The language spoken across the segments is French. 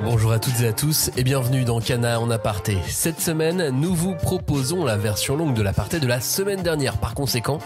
Bonjour à toutes et à tous et bienvenue dans Kana en aparté. Cette semaine, nous vous proposons la version longue de l'aparté de la semaine dernière. Par conséquent,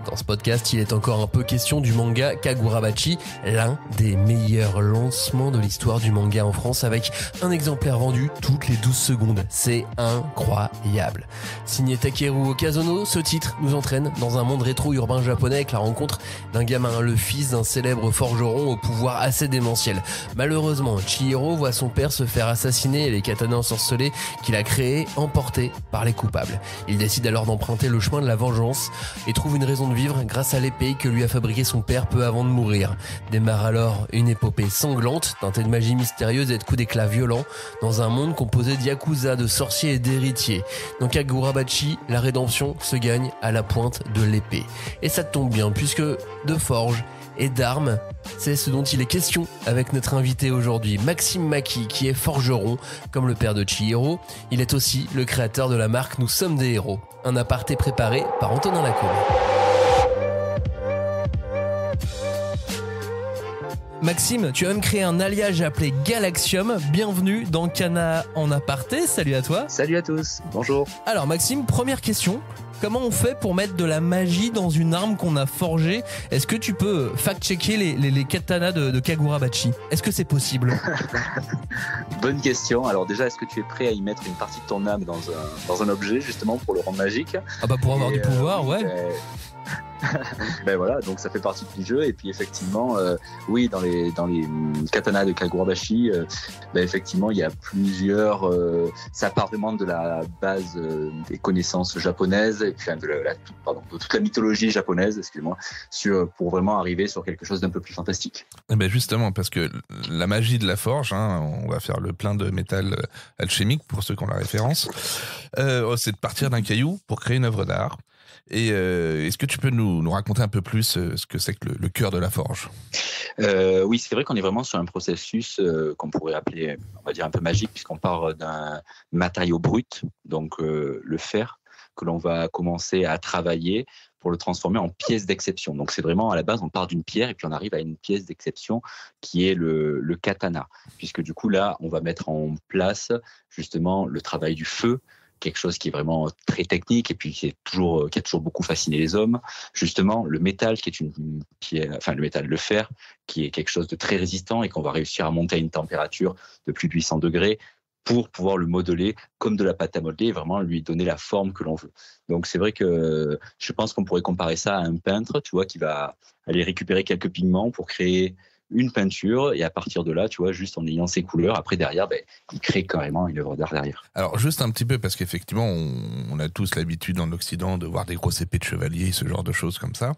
dans ce podcast, il est encore un peu question du manga Kagurabachi, l'un des meilleurs lancements de l'histoire du manga en France avec un exemplaire vendu toutes les 12 secondes. C'est incroyable. Signé Takeru Okazono, ce titre nous entraîne dans un monde rétro-urbain japonais avec la rencontre d'un gamin, le fils d'un célèbre forgeron au pouvoir assez démentiel. Malheureusement, Chihiro voit son père se faire assassiner et les katanas ensorcelés qu'il a créés emportés par les coupables. Il décide alors d'emprunter le chemin de la vengeance et trouve une raison de vivre grâce à l'épée que lui a fabriquée son père peu avant de mourir. Démarre alors une épopée sanglante, teintée de magie mystérieuse et de coups d'éclat violents, dans un monde composé de yakuza, de sorciers et d'héritiers. Dans Kagurabachi, la rédemption se gagne à la pointe de l'épée. Et ça tombe bien, puisque de forge et d'armes, c'est ce dont il est question avec notre invité aujourd'hui, Maxime Maki, qui est forgeron, comme le père de Chihiro. Il est aussi le créateur de la marque Nous sommes des héros. Un aparté préparé par Antonin Lacombe. Maxime, tu as même créé un alliage appelé Galaxium. Bienvenue dans Kana en aparté. Salut à toi. Salut à tous, bonjour. Alors Maxime, première question. Comment on fait pour mettre de la magie dans une arme qu'on a forgée ? Est-ce que tu peux fact-checker les katanas de Kagurabachi ? Est-ce que c'est possible ? Bonne question. Alors déjà, est-ce que tu es prêt à y mettre une partie de ton âme dans un objet, justement, pour le rendre magique ? Ah bah pour avoir du pouvoir, ouais. Ben voilà, donc ça fait partie du jeu. Et puis effectivement, oui, dans les katanas de Kagurabachi, effectivement, il y a plusieurs. Ça part vraiment de la base des connaissances japonaises et puis de toute la mythologie japonaise, excuse-moi, pour vraiment arriver sur quelque chose d'un peu plus fantastique. Eh ben justement, parce que la magie de la forge, on va faire le plein de métal alchimique pour ceux qui ont la référence, c'est de partir d'un caillou pour créer une œuvre d'art. Et est-ce que tu peux nous raconter un peu plus ce que c'est que le cœur de la forge ? Oui, c'est vrai qu'on est vraiment sur un processus qu'on pourrait appeler, on va dire, un peu magique, puisqu'on part d'un matériau brut, donc le fer, que l'on va commencer à travailler pour le transformer en pièce d'exception. Donc c'est vraiment, à la base, on part d'une pierre et puis on arrive à une pièce d'exception qui est le katana, puisque du coup là, on va mettre en place justement le travail du feu, quelque chose qui est vraiment très technique et puis qui a toujours beaucoup fasciné les hommes. Justement, le métal qui est une pierre, enfin le fer, qui est quelque chose de très résistant et qu'on va réussir à monter à une température de plus de 800 degrés pour pouvoir le modeler comme de la pâte à modeler et vraiment lui donner la forme que l'on veut. Donc c'est vrai que je pense qu'on pourrait comparer ça à un peintre, tu vois, qui va aller récupérer quelques pigments pour créer une peinture, et à partir de là, tu vois, juste en ayant ces couleurs, après derrière, il crée carrément une œuvre d'art derrière. Alors juste un petit peu, parce qu'effectivement, on a tous l'habitude en Occident de voir des grosses épées de chevalier, ce genre de choses comme ça.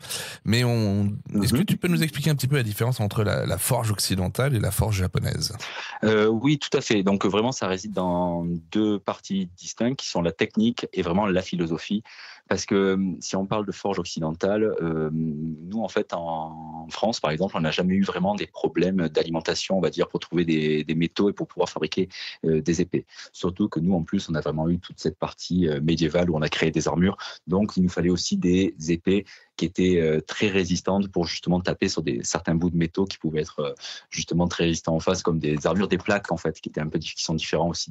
Mais est-ce que tu peux nous expliquer un petit peu la différence entre la forge occidentale et la forge japonaise ? Oui, tout à fait. Donc vraiment, ça réside dans deux parties distinctes qui sont la technique et vraiment la philosophie. Parce que si on parle de forge occidentale, nous, en fait, en France, par exemple, on n'a jamais eu vraiment des problèmes d'alimentation, on va dire, pour trouver des métaux et pour pouvoir fabriquer des épées. Surtout que nous, en plus, on a vraiment eu toute cette partie médiévale où on a créé des armures. Donc, il nous fallait aussi des épées qui étaient très résistantes pour justement taper sur certains bouts de métaux qui pouvaient être justement très résistants en face, comme des armures, des plaques, en fait, qui sont différents aussi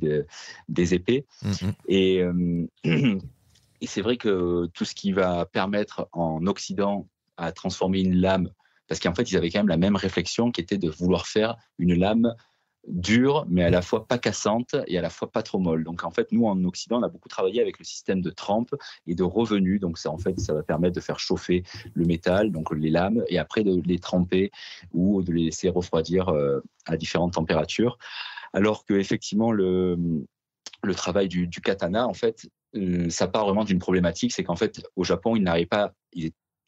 des épées. Mm-hmm. Et c'est vrai que tout ce qui va permettre en Occident à transformer une lame, parce qu'en fait, ils avaient quand même la même réflexion qui était de vouloir faire une lame dure, mais à la fois pas cassante et à la fois pas trop molle. Donc en fait, nous, en Occident, on a beaucoup travaillé avec le système de trempe et de revenus. Donc ça, en fait, ça va permettre de faire chauffer le métal, donc les lames, et après de les tremper ou de les laisser refroidir à différentes températures. Alors que effectivement, le travail du katana, en fait, ça part vraiment d'une problématique, c'est qu'en fait, au Japon, ils n'arrivent pas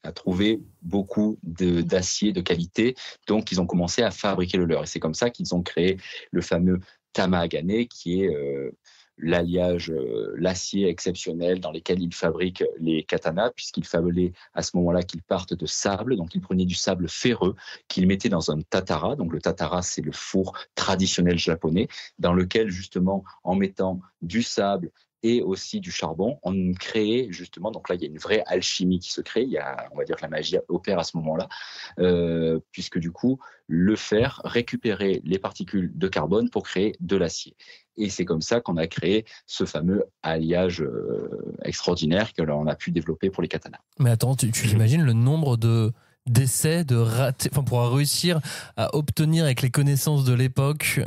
à trouver beaucoup d'acier de qualité, donc ils ont commencé à fabriquer le leur. Et c'est comme ça qu'ils ont créé le fameux tamagane, qui est l'alliage, l'acier exceptionnel dans lequel ils fabriquent les katanas, puisqu'il fallait à ce moment-là qu'ils partent de sable. Donc ils prenaient du sable ferreux qu'ils mettaient dans un tatara. Donc le tatara, c'est le four traditionnel japonais, dans lequel justement, en mettant du sable et aussi du charbon, on crée justement, donc là il y a une vraie alchimie qui se crée, on va dire que la magie opère à ce moment-là, puisque du coup le fer récupérait les particules de carbone pour créer de l'acier. Et c'est comme ça qu'on a créé ce fameux alliage extraordinaire que l'on a pu développer pour les katanas. Mais attends, tu imagines le nombre d'essais, de ratés, pour réussir à obtenir avec les connaissances de l'époque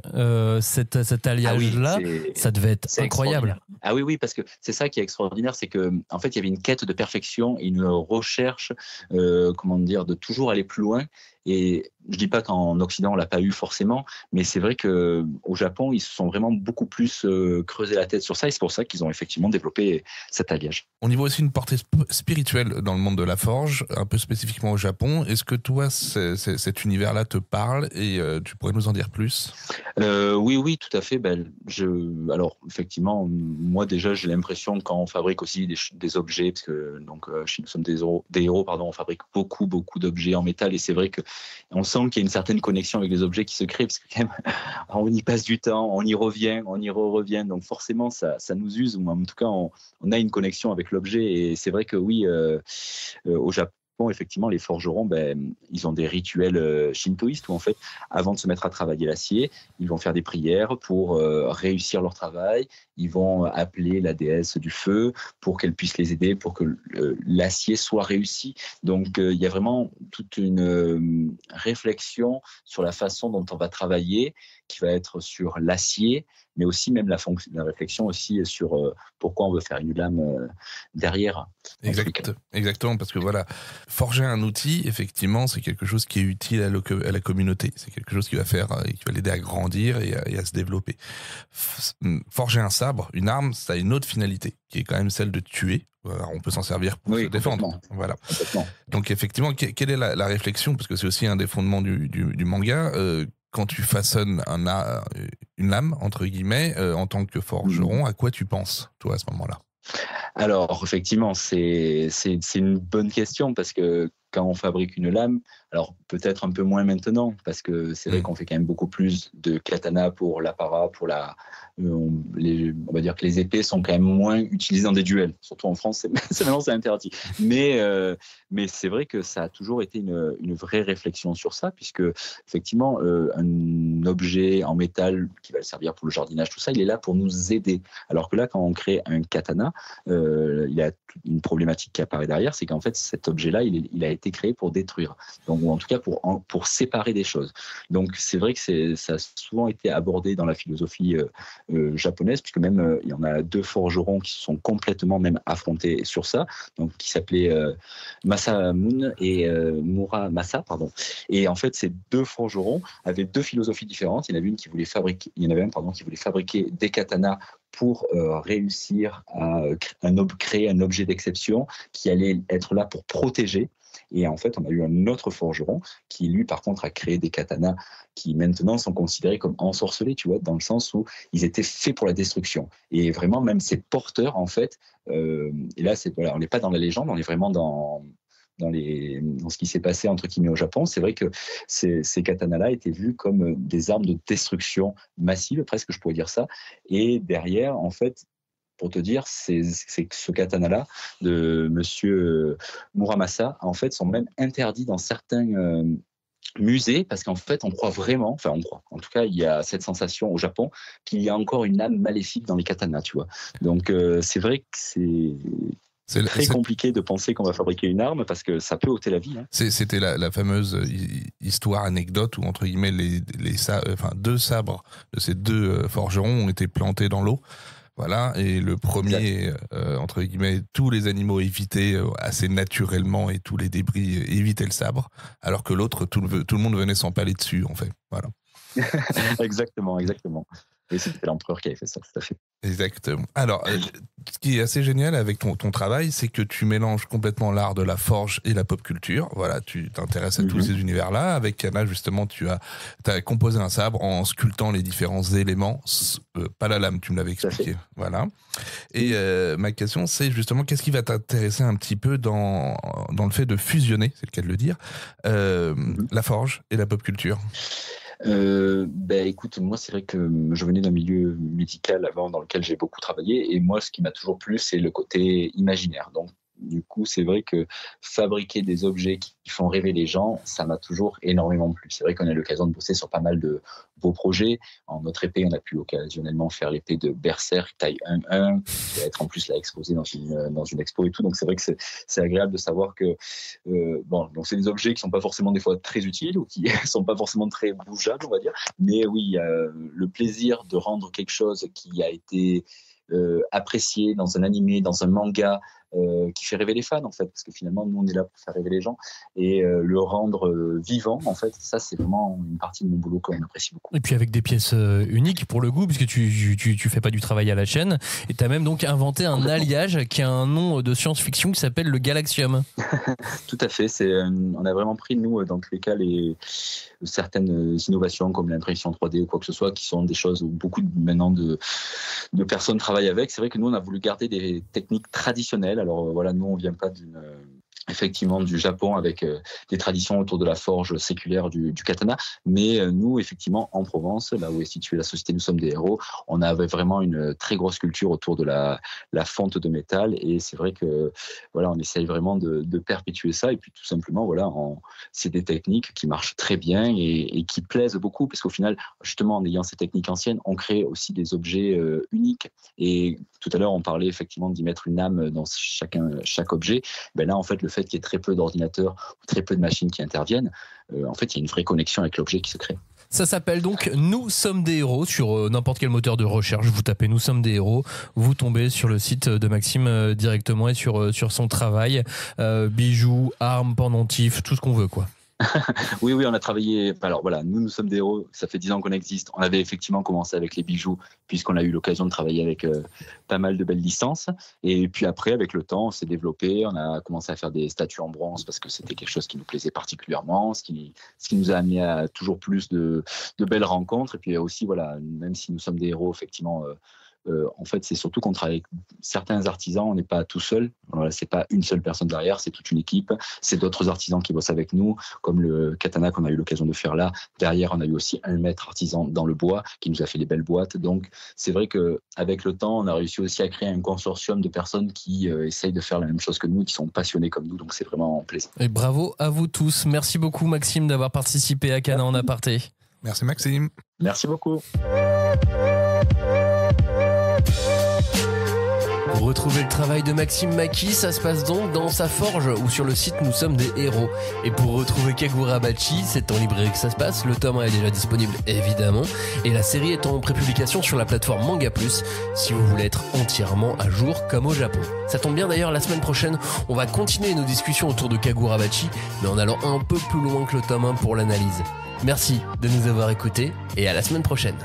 cet alliage-là, ça devait être incroyable. Ah oui, parce que c'est ça qui est extraordinaire, c'est que en fait il y avait une quête de perfection et une recherche, de toujours aller plus loin. Et je dis pas qu'en Occident on l'a pas eu forcément, mais c'est vrai que au Japon ils se sont vraiment beaucoup plus creusé la tête sur ça, et c'est pour ça qu'ils ont effectivement développé cet alliage. On y voit aussi une portée spirituelle dans le monde de la forge, un peu spécifiquement au Japon. Est-ce que toi cet univers-là te parle et tu pourrais nous en dire plus? Oui, tout à fait. Alors effectivement, moi déjà j'ai l'impression quand on fabrique aussi des objets, parce que chez Nous sommes des héros, on fabrique beaucoup d'objets en métal, et c'est vrai que on sent qu'il y a une certaine connexion avec les objets qui se créent, parce que quand même, on y passe du temps, on y revient, on y revient, donc forcément ça nous use, ou en tout cas on a une connexion avec l'objet. Et c'est vrai que oui, au Japon, effectivement, les forgerons, ils ont des rituels shintoïstes où, en fait, avant de se mettre à travailler l'acier, ils vont faire des prières pour réussir leur travail. Ils vont appeler la déesse du feu pour qu'elle puisse les aider, pour que l'acier soit réussi. Donc, il y a vraiment toute une réflexion sur la façon dont on va travailler, qui va être sur l'acier, mais aussi même la réflexion aussi sur pourquoi on veut faire une lame derrière. Exactement, parce que voilà, forger un outil, effectivement, c'est quelque chose qui est utile à la communauté. C'est quelque chose qui va l'aider à grandir et à se développer. Forger un sabre, une arme, ça a une autre finalité, qui est quand même celle de tuer. On peut s'en servir pour se défendre. Voilà. Donc effectivement, quelle est la réflexion? Parce que c'est aussi un des fondements du manga. Quand tu façonnes une lame, entre guillemets, en tant que forgeron, à quoi tu penses, toi, à ce moment-là? Alors, effectivement, c'est une bonne question, parce que quand on fabrique une lame, alors peut-être un peu moins maintenant, parce que c'est vrai qu'on fait quand même beaucoup plus de katana pour l'apparat, on va dire que les épées sont quand même moins utilisées dans des duels. Surtout en France, maintenant c'est interdit. Mais c'est vrai que ça a toujours été une vraie réflexion sur ça, puisque effectivement, un objet en métal qui va servir pour le jardinage, tout ça, il est là pour nous aider. Alors que là, quand on crée un katana, il y a une problématique qui apparaît derrière, c'est qu'en fait, cet objet-là, il a été créé pour détruire, donc, ou en tout cas pour séparer des choses. Donc c'est vrai que ça a souvent été abordé dans la philosophie japonaise, puisque même il y en a deux forgerons qui se sont complètement même affrontés sur ça, donc qui s'appelaient Masamune et Muramasa, pardon. Et en fait, ces deux forgerons avaient deux philosophies différentes. Il y en avait un qui voulait fabriquer des katanas pour réussir à créer un objet d'exception qui allait être là pour protéger. Et en fait, on a eu un autre forgeron qui, lui, par contre, a créé des katanas qui, maintenant, sont considérés comme ensorcelés, tu vois, dans le sens où ils étaient faits pour la destruction. Et vraiment, même ces porteurs, en fait, et là, on n'est pas dans la légende, on est vraiment dans ce qui s'est passé, entre guillemets, au Japon. C'est vrai que ces katanas-là étaient vus comme des armes de destruction massive, presque, je pourrais dire ça. Et derrière, en fait, pour te dire, c'est ce katana-là de monsieur Muramasa, en fait, sont même interdits dans certains musées, parce qu'en fait, on croit, en tout cas, il y a cette sensation au Japon qu'il y a encore une âme maléfique dans les katanas, tu vois. Donc, c'est vrai que c'est très compliqué de penser qu'on va fabriquer une arme, parce que ça peut ôter la vie. Hein. C'était la fameuse histoire, anecdote, où, entre guillemets, deux sabres de ces deux forgerons ont été plantés dans l'eau. Voilà, et le premier, entre guillemets, tous les animaux évitaient assez naturellement, et tous les débris évitaient le sabre, alors que l'autre, tout le monde venait s'empaler dessus, en fait. Voilà. Exactement. Et c'était l'empereur qui avait fait ça, tout à fait. Exactement. Alors, ce qui est assez génial avec ton travail, c'est que tu mélanges complètement l'art de la forge et la pop culture. Voilà, tu t'intéresses à tous ces univers-là. Avec Kana, justement, tu as composé un sabre en sculptant les différents éléments, pas la lame, tu me l'avais expliqué. Voilà. Et ma question, c'est justement, qu'est-ce qui va t'intéresser un petit peu dans le fait de fusionner, c'est le cas de le dire, la forge et la pop culture? Écoute, moi c'est vrai que je venais d'un milieu médical avant dans lequel j'ai beaucoup travaillé, et moi ce qui m'a toujours plu c'est le côté imaginaire. Donc du coup c'est vrai que fabriquer des objets qui font rêver les gens, ça m'a toujours énormément plu. C'est vrai qu'on a eu l'occasion de bosser sur pas mal de beaux projets. En notre épée, on a pu occasionnellement faire l'épée de Berserk taille 1-1, qui va être en plus là exposée dans une expo et tout. Donc c'est vrai que c'est agréable de savoir que donc c'est des objets qui sont pas forcément des fois très utiles ou qui sont pas forcément très bougeables, on va dire. Mais oui, il y a le plaisir de rendre quelque chose qui a été apprécié dans un animé, dans un manga, qui fait rêver les fans en fait, parce que finalement nous on est là pour faire rêver les gens, et le rendre vivant en fait, ça c'est vraiment une partie de mon boulot qu'on apprécie beaucoup. Et puis avec des pièces uniques pour le goût, puisque tu fais pas du travail à la chaîne, et tu as même donc inventé un alliage qui a un nom de science-fiction qui s'appelle le Galaxium. Tout à fait, on a vraiment pris nous dans tous les cas certaines innovations comme l'impression 3D ou quoi que ce soit, qui sont des choses où beaucoup maintenant de personnes travaillent avec. C'est vrai que nous on a voulu garder des techniques traditionnelles. Alors voilà, nous on vient pas effectivement du Japon avec des traditions autour de la forge séculaire du katana, mais nous effectivement en Provence, là où est située la société Nous Sommes des Héros, on avait vraiment une très grosse culture autour de la fonte de métal, et c'est vrai que voilà, on essaye vraiment de perpétuer ça, et puis tout simplement voilà, c'est des techniques qui marchent très bien et qui plaisent beaucoup, parce qu'au final justement en ayant ces techniques anciennes, on crée aussi des objets uniques. Et tout à l'heure on parlait effectivement d'y mettre une âme dans chaque objet. Là en fait le fait qu'il y ait très peu d'ordinateurs ou très peu de machines qui interviennent, en fait il y a une vraie connexion avec l'objet qui se crée. Ça s'appelle donc Nous Sommes des Héros sur n'importe quel moteur de recherche. Vous tapez Nous Sommes des Héros, vous tombez sur le site de Maxime directement et sur son travail. Bijoux, armes, pendentifs, tout ce qu'on veut quoi. Oui, on a travaillé. Alors voilà, nous sommes des héros. Ça fait 10 ans qu'on existe. On avait effectivement commencé avec les bijoux, puisqu'on a eu l'occasion de travailler avec pas mal de belles licences. Et puis après, avec le temps, on s'est développé. On a commencé à faire des statues en bronze parce que c'était quelque chose qui nous plaisait particulièrement, ce qui nous a amené à toujours plus de belles rencontres. Et puis aussi, voilà, même si nous sommes des héros, effectivement. En fait, c'est surtout qu'on travaille avec certains artisans, on n'est pas tout seul. Voilà, c'est pas une seule personne derrière, c'est toute une équipe. C'est d'autres artisans qui bossent avec nous, comme le katana qu'on a eu l'occasion de faire là. Derrière, on a eu aussi un maître artisan dans le bois qui nous a fait des belles boîtes. Donc, c'est vrai qu'avec le temps, on a réussi aussi à créer un consortium de personnes qui essayent de faire la même chose que nous, qui sont passionnés comme nous. Donc, c'est vraiment plaisant. Et bravo à vous tous. Merci beaucoup, Maxime, d'avoir participé à Cana en aparté. Merci, Maxime. Merci beaucoup. Pour retrouver le travail de Maxime Maki, ça se passe donc dans sa forge ou sur le site Nous Sommes des Héros. Et pour retrouver Kagurabachi, c'est en librairie que ça se passe. Le tome 1 est déjà disponible évidemment. Et la série est en prépublication sur la plateforme Manga Plus si vous voulez être entièrement à jour comme au Japon. Ça tombe bien d'ailleurs, la semaine prochaine, on va continuer nos discussions autour de Kagurabachi, mais en allant un peu plus loin que le tome 1 pour l'analyse. Merci de nous avoir écoutés et à la semaine prochaine.